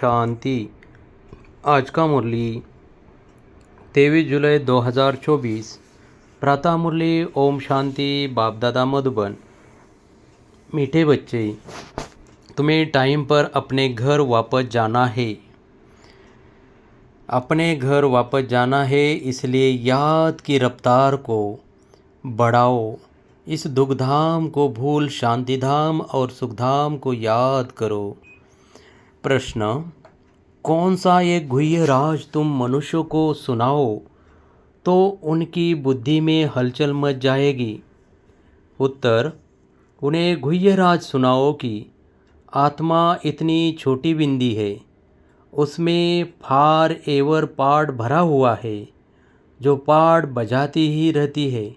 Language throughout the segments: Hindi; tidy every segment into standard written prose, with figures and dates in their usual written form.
शांति। आज का मुरली 23 जुलाई 2024। प्रातः मुरली ओम शांति। बाप दादा मधुबन। मीठे बच्चे, तुम्हें टाइम पर अपने घर वापस जाना है। अपने घर वापस जाना है, इसलिए याद की रफ्तार को बढ़ाओ। इस दुखधाम को भूल शांतिधाम और सुखधाम को याद करो। प्रश्न: कौन सा एक गुह्य राज तुम मनुष्य को सुनाओ तो उनकी बुद्धि में हलचल मच जाएगी? उत्तर: उन्हें गुह्य राज सुनाओ कि आत्मा इतनी छोटी बिंदी है, उसमें फार एवर पाठ भरा हुआ है, जो पाठ बजाती ही रहती है,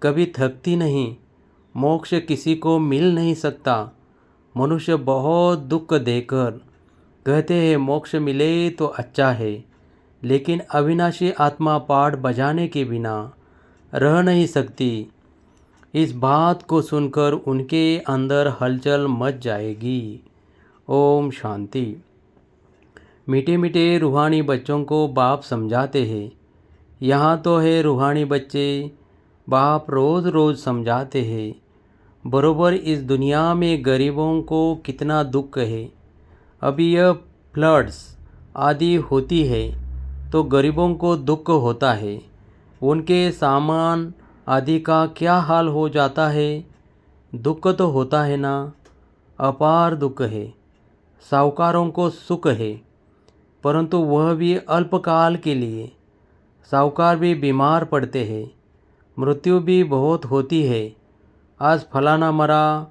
कभी थकती नहीं। मोक्ष किसी को मिल नहीं सकता। मनुष्य बहुत दुख देकर कहते हैं मोक्ष मिले तो अच्छा है, लेकिन अविनाशी आत्मा पाठ बजाने के बिना रह नहीं सकती। इस बात को सुनकर उनके अंदर हलचल मच जाएगी। ओम शांति। मीठे मीठे रूहानी बच्चों को बाप समझाते हैं। यहाँ तो है रूहानी बच्चे, बाप रोज़ रोज़ समझाते हैं। बरोबर इस दुनिया में गरीबों को कितना दुख है। अभी यह फ्लड्स आदि होती है तो गरीबों को दुख होता है। उनके सामान आदि का क्या हाल हो जाता है। दुख तो होता है ना, अपार दुख है। साहूकारों को सुख है, परंतु वह भी अल्पकाल के लिए। साहूकार भी बीमार पड़ते हैं, मृत्यु भी बहुत होती है। आज फलाना मरा,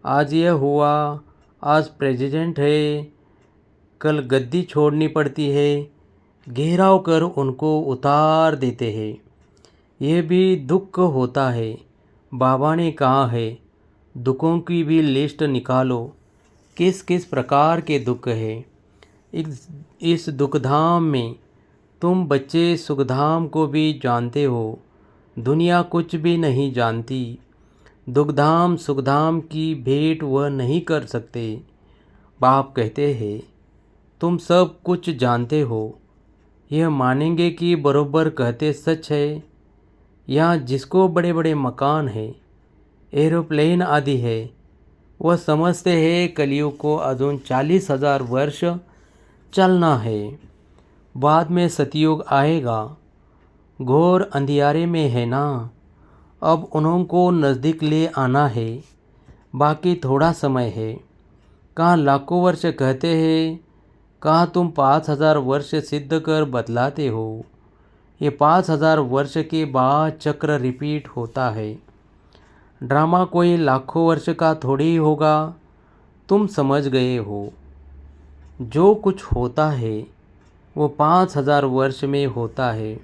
आज यह हुआ, आज प्रेसिडेंट है, कल गद्दी छोड़नी पड़ती है। घेराव कर उनको उतार देते हैं। यह भी दुख होता है। बाबा ने कहा है, दुखों की भी लिस्ट निकालो, किस किस प्रकार के दुख है। इस दुखधाम में तुम बच्चे सुखधाम को भी जानते हो। दुनिया कुछ भी नहीं जानती। दुखधाम सुखधाम की भेंट वह नहीं कर सकते। बाप कहते हैं, तुम सब कुछ जानते हो। यह मानेंगे कि बरोबर कहते सच है। यहाँ जिसको बड़े बड़े मकान है, एरोप्लेन आदि है, वह समझते हैं कलयुग को अजून 40,000 वर्ष चलना है। बाद में सतयुग आएगा। घोर अंधियारे में है ना, अब उनको नज़दीक ले आना है। बाकी थोड़ा समय है। कहाँ लाखों वर्ष कहते हैं, कहाँ तुम 5,000 वर्ष सिद्ध कर बतलाते हो। ये 5,000 वर्ष के बाद चक्र रिपीट होता है। ड्रामा कोई लाखों वर्ष का थोड़ी होगा। तुम समझ गए हो, जो कुछ होता है वो 5,000 वर्ष में होता है।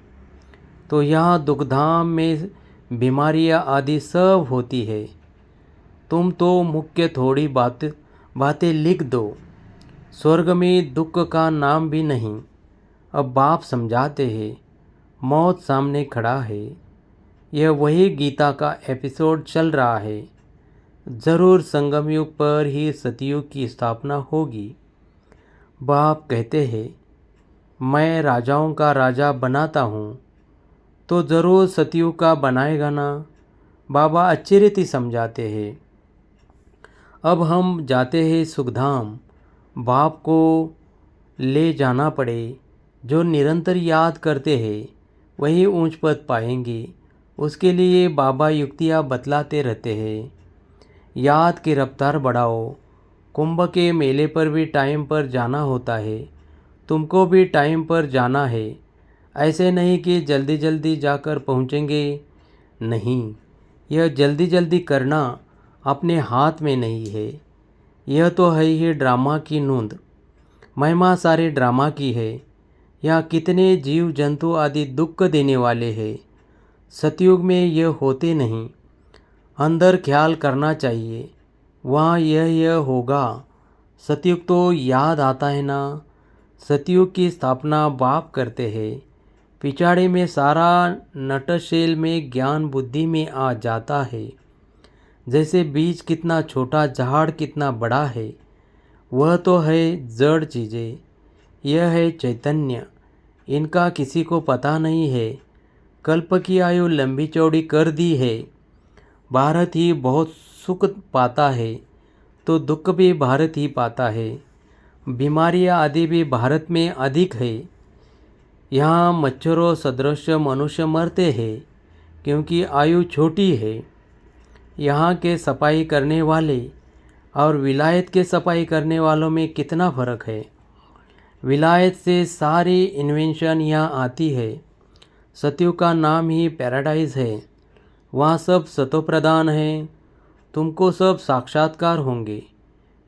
तो यहाँ दुखधाम में बीमारियाँ आदि सब होती है। तुम तो मुख्य थोड़ी बातें लिख दो। स्वर्ग में दुख का नाम भी नहीं। अब बाप समझाते हैं, मौत सामने खड़ा है। यह वही गीता का एपिसोड चल रहा है। ज़रूर संगम युग पर ही सतयुग की स्थापना होगी। बाप कहते हैं, मैं राजाओं का राजा बनाता हूँ, तो ज़रूर सतयुग का बनाएगा ना। बाबा अच्छी रीति समझाते हैं। अब हम जाते हैं सुखधाम। बाप को ले जाना पड़े। जो निरंतर याद करते हैं वही ऊंच पद पाएंगे। उसके लिए बाबा युक्तियाँ बतलाते रहते हैं। याद की रफ्तार बढ़ाओ। कुंभ के मेले पर भी टाइम पर जाना होता है। तुमको भी टाइम पर जाना है। ऐसे नहीं कि जल्दी जल्दी जाकर पहुँचेंगे। नहीं, यह जल्दी जल्दी करना अपने हाथ में नहीं है। यह तो है ही ड्रामा की नूंद। महिमा सारे ड्रामा की है। यहाँ कितने जीव जंतु आदि दुख देने वाले हैं। सतयुग में यह होते नहीं। अंदर ख्याल करना चाहिए, वहाँ यह होगा। सतयुग तो याद आता है ना। सतयुग की स्थापना बाप करते हैं। पिछाड़े में सारा नटशेल में ज्ञान बुद्धि में आ जाता है। जैसे बीज कितना छोटा, झाड़ कितना बड़ा है, वह तो है जड़ चीज़ें, यह है चैतन्य, इनका किसी को पता नहीं है। कल्प की आयु लंबी चौड़ी कर दी है। भारत ही बहुत सुख पाता है तो दुख भी भारत ही पाता है। बीमारियां आदि भी भारत में अधिक है। यहाँ मच्छरों सदृश मनुष्य मरते हैं क्योंकि आयु छोटी है। यहाँ के सफाई करने वाले और विलायत के सफाई करने वालों में कितना फ़र्क है। विलायत से सारी इन्वेंशन यहाँ आती है। सतयुग का नाम ही पैराडाइज है। वहाँ सब सतोप्रधान है। तुमको सब साक्षात्कार होंगे।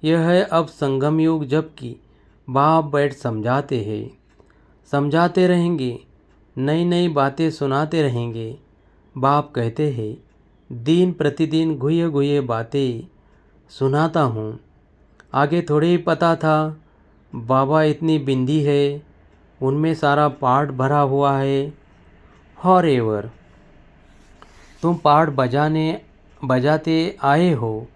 यह है अब संगम युग, जबकि बाप बैठ समझाते हैं, समझाते रहेंगे, नई नई बातें सुनाते रहेंगे। बाप कहते हैं दिन प्रतिदिन गुह्य गुह्य बातें सुनाता हूँ। आगे थोड़े ही पता था बाबा इतनी बिंदी है, उनमें सारा पाठ भरा हुआ है। फॉर एवर तुम पाठ बजाते आए हो।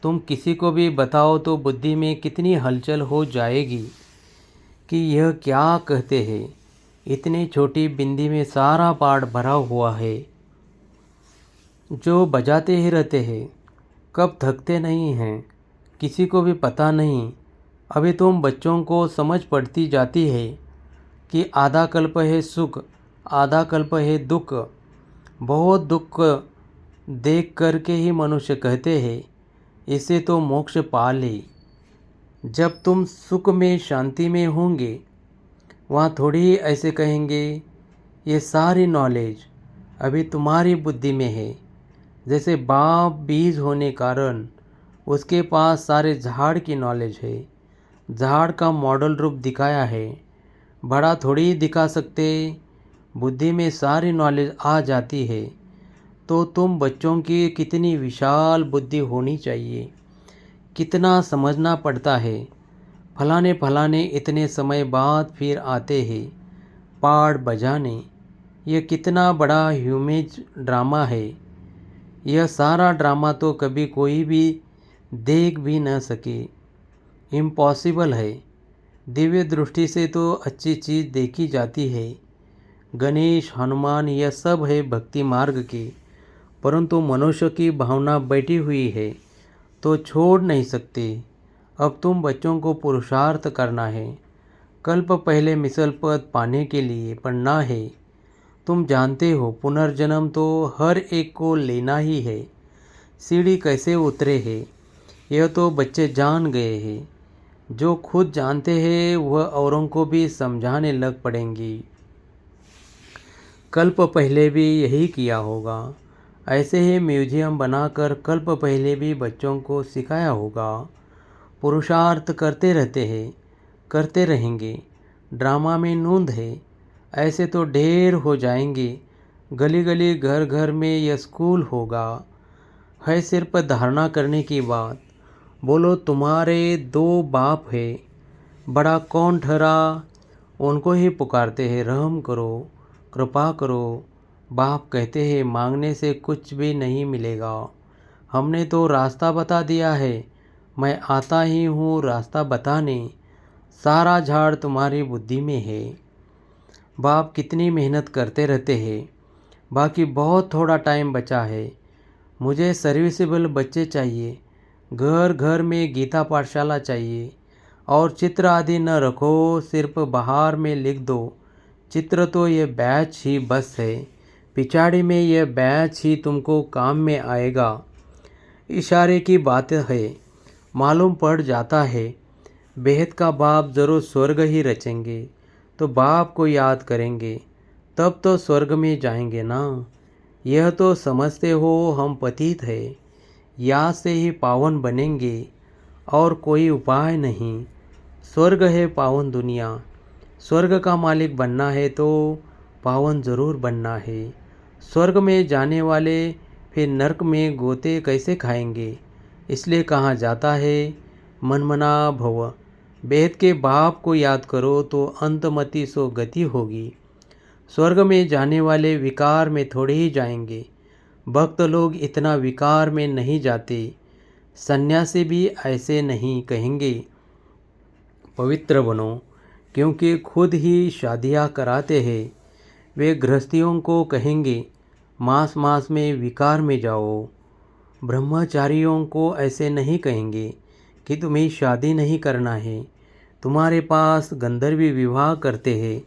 तुम किसी को भी बताओ तो बुद्धि में कितनी हलचल हो जाएगी कि यह क्या कहते हैं। इतनी छोटी बिंदी में सारा पाठ भरा हुआ है। जो बजाते ही रहते हैं, कब थकते नहीं हैं, किसी को भी पता नहीं। अभी तुम बच्चों को समझ पड़ती जाती है कि आधा कल्प है सुख, आधा कल्प है दुख। बहुत दुख देख करके ही मनुष्य कहते हैं इसे तो मोक्ष पा ले। जब तुम सुख में शांति में होंगे, वहाँ थोड़ी ही ऐसे कहेंगे ये सारी नॉलेज अभी तुम्हारी बुद्धि में है। जैसे बाप बीज होने कारण उसके पास सारे झाड़ की नॉलेज है। झाड़ का मॉडल रूप दिखाया है, बड़ा थोड़ी ही दिखा सकते। बुद्धि में सारी नॉलेज आ जाती है तो तुम बच्चों की कितनी विशाल बुद्धि होनी चाहिए, कितना समझना पड़ता है। फलाने फलाने इतने समय बाद फिर आते हैं पाठ बजाने। यह कितना बड़ा ह्यूमेज ड्रामा है। यह सारा ड्रामा तो कभी कोई भी देख भी न सके, इम्पॉसिबल है। दिव्य दृष्टि से तो अच्छी चीज़ देखी जाती है। गणेश हनुमान यह सब है भक्ति मार्ग की, परंतु मनुष्य की भावना बैठी हुई है तो छोड़ नहीं सकते। अब तुम बच्चों को पुरुषार्थ करना है। कल्प पहले मिसल पद पाने के लिए पढ़ना है। तुम जानते हो पुनर्जन्म तो हर एक को लेना ही है। सीढ़ी कैसे उतरे है यह तो बच्चे जान गए हैं। जो खुद जानते हैं वह औरों को भी समझाने लग पड़ेंगी। कल्प पहले भी यही किया होगा। ऐसे ही म्यूजियम बनाकर कल्प पहले भी बच्चों को सिखाया होगा। पुरुषार्थ करते रहते हैं, करते रहेंगे। ड्रामा में नूंद है, ऐसे तो ढेर हो जाएंगे। गली गली घर घर में यह स्कूल होगा। है सिर्फ धारणा करने की बात। बोलो तुम्हारे दो बाप है, बड़ा कौन ठहरा? उनको ही पुकारते हैं रहम करो, कृपा करो। बाप कहते हैं मांगने से कुछ भी नहीं मिलेगा। हमने तो रास्ता बता दिया है। मैं आता ही हूँ रास्ता बताने। सारा झाड़ तुम्हारी बुद्धि में है। बाप कितनी मेहनत करते रहते हैं। बाकी बहुत थोड़ा टाइम बचा है। मुझे सर्विसेबल बच्चे चाहिए। घर घर में गीता पाठशाला चाहिए। और चित्र आदि न रखो, सिर्फ बाहर में लिख दो चित्र तो ये बैच ही बस है। पिछाड़ी में यह बैच ही तुमको काम में आएगा। इशारे की बात है, मालूम पड़ जाता है। बेहद का बाप ज़रूर स्वर्ग ही रचेंगे तो बाप को याद करेंगे, तब तो स्वर्ग में जाएंगे ना। यह तो समझते हो हम पतित है, याद से ही पावन बनेंगे और कोई उपाय नहीं। स्वर्ग है पावन दुनिया। स्वर्ग का मालिक बनना है तो पावन ज़रूर बनना है। स्वर्ग में जाने वाले फिर नरक में गोते कैसे खाएंगे? इसलिए कहा जाता है मनमना भव। वेद के बाप को याद करो तो अंतमति सो गति होगी। स्वर्ग में जाने वाले विकार में थोड़े ही जाएंगे। भक्त लोग इतना विकार में नहीं जाते। सन्यासी भी ऐसे नहीं कहेंगे। पवित्र बनो, क्योंकि खुद ही शादियाँ कराते हैं। वे गृहस्थियों को कहेंगे मास मास में विकार में जाओ। ब्रह्मचारियों को ऐसे नहीं कहेंगे कि तुम्हें शादी नहीं करना है। तुम्हारे पास गंधर्वी विवाह करते हैं,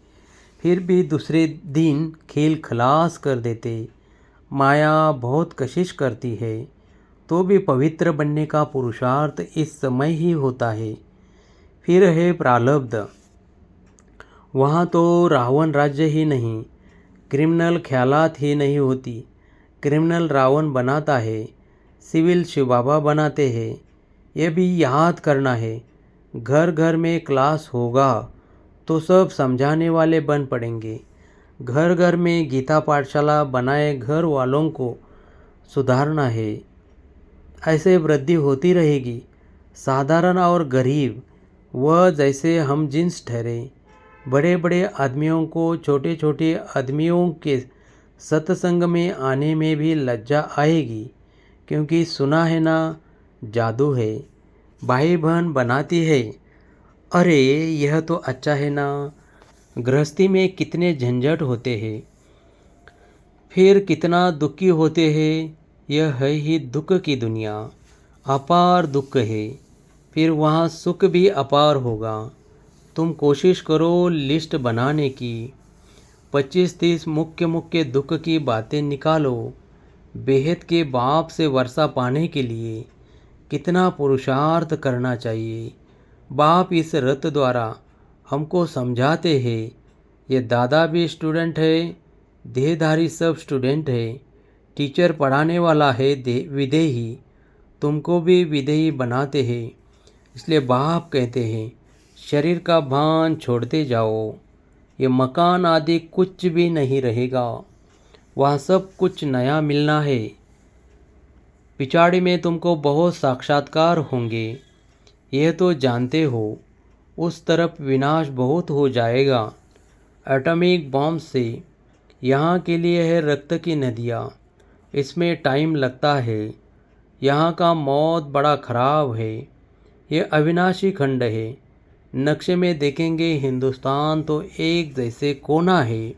फिर भी दूसरे दिन खेल खलास कर देते। माया बहुत कशिश करती है, तो भी पवित्र बनने का पुरुषार्थ इस समय ही होता है। फिर है प्रारब्ध। वहाँ तो रावण राज्य ही नहीं, क्रिमिनल ख्यालात ही नहीं होती। क्रिमिनल रावण बनाता है, सिविल शिव बाबा बनाते हैं। यह भी याद करना है। घर घर में क्लास होगा तो सब समझाने वाले बन पड़ेंगे। घर घर में गीता पाठशाला बनाए घर वालों को सुधारना है। ऐसे वृद्धि होती रहेगी। साधारण और गरीब वह जैसे हम जिन्स ठहरे। बड़े बड़े आदमियों को छोटे छोटे आदमियों के सत्संग में आने में भी लज्जा आएगी, क्योंकि सुना है ना, जादू है, भाई बहन बनाती है। अरे यह तो अच्छा है ना। गृहस्थी में कितने झंझट होते हैं, फिर कितना दुखी होते हैं। यह है ही दुख की दुनिया। अपार दुख है, फिर वहाँ सुख भी अपार होगा। तुम कोशिश करो लिस्ट बनाने की। 25-30 मुख्य मुख्य दुख की बातें निकालो। बेहद के बाप से वर्षा पाने के लिए कितना पुरुषार्थ करना चाहिए। बाप इस रथ द्वारा हमको समझाते हैं। ये दादा भी स्टूडेंट है, देहधारी सब स्टूडेंट है। टीचर पढ़ाने वाला है विदेही, तुमको भी विदेही बनाते हैं। इसलिए बाप कहते हैं शरीर का भान छोड़ते जाओ। ये मकान आदि कुछ भी नहीं रहेगा, वह सब कुछ नया मिलना है। पिछाड़ी में तुमको बहुत साक्षात्कार होंगे, यह तो जानते हो। उस तरफ विनाश बहुत हो जाएगा एटॉमिक बॉम्ब से। यहाँ के लिए है रक्त की नदियाँ, इसमें टाइम लगता है। यहाँ का मौत बड़ा खराब है। ये अविनाशी खंड है। नक्शे में देखेंगे हिंदुस्तान तो एक जैसे कोना है।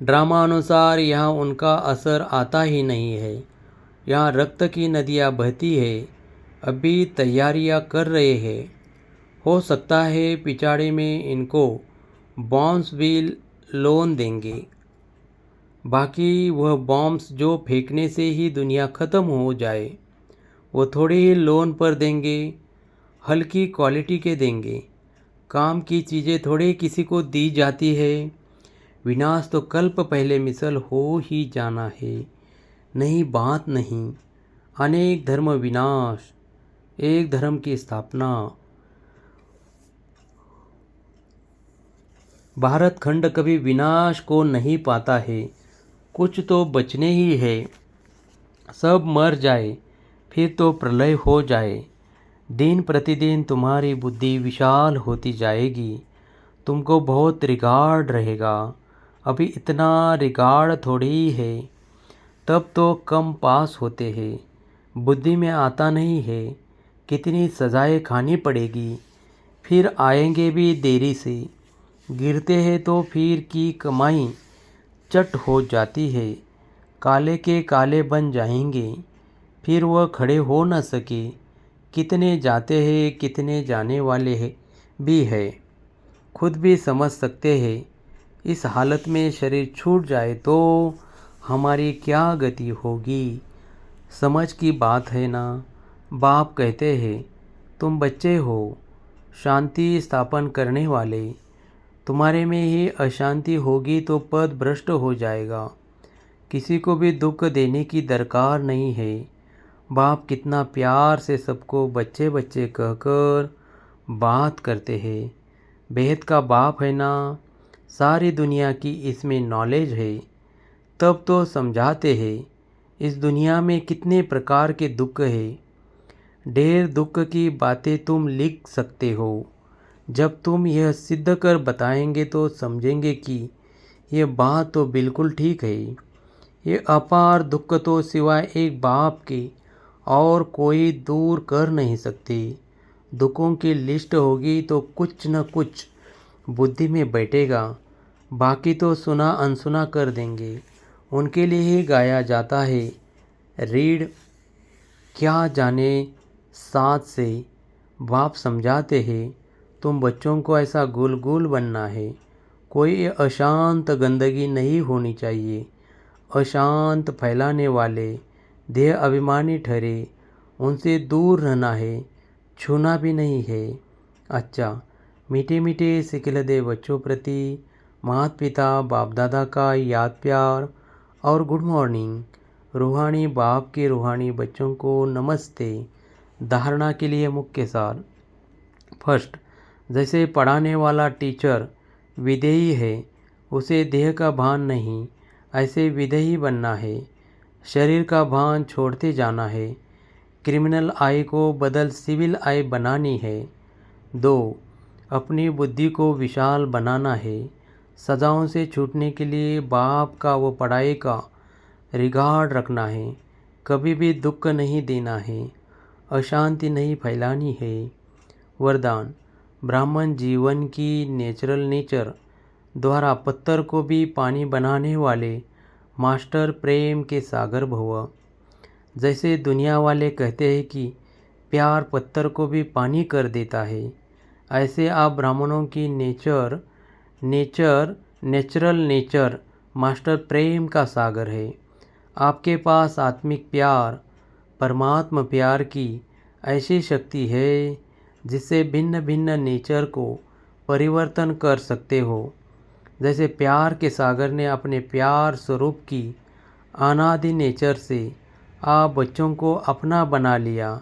ड्रामा अनुसार यहाँ उनका असर आता ही नहीं है। यहाँ रक्त की नदियाँ बहती है। अभी तैयारियाँ कर रहे हैं। हो सकता है पिछाड़ी में इनको बॉम्ब्स भी लोन देंगे। बाकी वह बॉम्ब्स जो फेंकने से ही दुनिया ख़त्म हो जाए, वो थोड़े ही लोन पर देंगे, हल्की क्वालिटी के देंगे। काम की चीज़ें थोड़े किसी को दी जाती है। विनाश तो कल्प पहले मिसल हो ही जाना है, नहीं बात नहीं। अनेक धर्म विनाश, एक धर्म की स्थापना। भारत खंड कभी विनाश को नहीं पाता है। कुछ तो बचने ही है। सब मर जाए फिर तो प्रलय हो जाए। दिन प्रतिदिन तुम्हारी बुद्धि विशाल होती जाएगी। तुमको बहुत रिगार्ड रहेगा। अभी इतना रिगार्ड थोड़ी ही है। तब तो कम पास होते हैं, बुद्धि में आता नहीं है। कितनी सजाएं खानी पड़ेगी, फिर आएंगे भी देरी से। गिरते हैं तो फिर की कमाई चट हो जाती है। काले के काले बन जाएंगे, फिर वह खड़े हो न सके। कितने जाते हैं, कितने जाने वाले हैं भी है, खुद भी समझ सकते हैं। इस हालत में शरीर छूट जाए तो हमारी क्या गति होगी। समझ की बात है ना। बाप कहते हैं तुम बच्चे हो, शांति स्थापन करने वाले। तुम्हारे में ही अशांति होगी तो पद भ्रष्ट हो जाएगा। किसी को भी दुख देने की दरकार नहीं है। बाप कितना प्यार से सबको बच्चे बच्चे कहकर बात करते हैं। बेहद का बाप है ना। सारी दुनिया की इसमें नॉलेज है, तब तो समझाते हैं। इस दुनिया में कितने प्रकार के दुख है। ढेर दुख की बातें तुम लिख सकते हो। जब तुम यह सिद्ध कर बताएंगे तो समझेंगे कि यह बात तो बिल्कुल ठीक है। ये अपार दुख तो सिवाय एक बाप के और कोई दूर कर नहीं सकते। दुखों की लिस्ट होगी तो कुछ न कुछ बुद्धि में बैठेगा, बाकी तो सुना अनसुना कर देंगे। उनके लिए ही गाया जाता है, रीढ़ क्या जाने साथ से बाप समझाते हैं, तुम बच्चों को ऐसा गुल गुल बनना है। कोई अशांत गंदगी नहीं होनी चाहिए। अशांत फैलाने वाले देह अभिमानी ठहरे, उनसे दूर रहना है, छूना भी नहीं है। अच्छा, मीठे मीठे सिखिलदे बच्चों प्रति माता पिता बाप दादा का याद प्यार और गुड मॉर्निंग। रूहानी बाप के रूहानी बच्चों को नमस्ते। धारणा के लिए मुख्य सार। फर्स्ट, जैसे पढ़ाने वाला टीचर विधेयी है, उसे देह का भान नहीं, ऐसे विधेयी बनना है। शरीर का भान छोड़ते जाना है। क्रिमिनल आई को बदल सिविल आई बनानी है। 2, अपनी बुद्धि को विशाल बनाना है। सजाओं से छूटने के लिए बाप का व पढ़ाई का रिगार्ड रखना है। कभी भी दुख नहीं देना है, अशांति नहीं फैलानी है। वरदान, ब्राह्मण जीवन की नेचुरल नेचर द्वारा पत्थर को भी पानी बनाने वाले मास्टर प्रेम के सागर भव। जैसे दुनिया वाले कहते हैं कि प्यार पत्थर को भी पानी कर देता है, ऐसे आप ब्राह्मणों की नेचुरल नेचर मास्टर प्रेम का सागर है। आपके पास आत्मिक प्यार, परमात्मा प्यार की ऐसी शक्ति है जिससे भिन्न भिन्न नेचर को परिवर्तन कर सकते हो। जैसे प्यार के सागर ने अपने प्यार स्वरूप की अनादि नेचर से आप बच्चों को अपना बना लिया,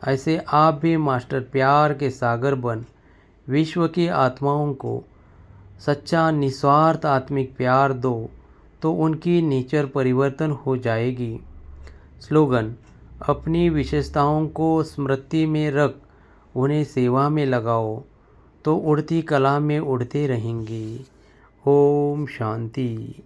ऐसे आप भी मास्टर प्यार के सागर बन विश्व की आत्माओं को सच्चा निस्वार्थ आत्मिक प्यार दो, तो उनकी नेचर परिवर्तन हो जाएगी। स्लोगन, अपनी विशेषताओं को स्मृति में रख उन्हें सेवा में लगाओ, तो उड़ती कला में उड़ते रहेंगे। ओम शांति।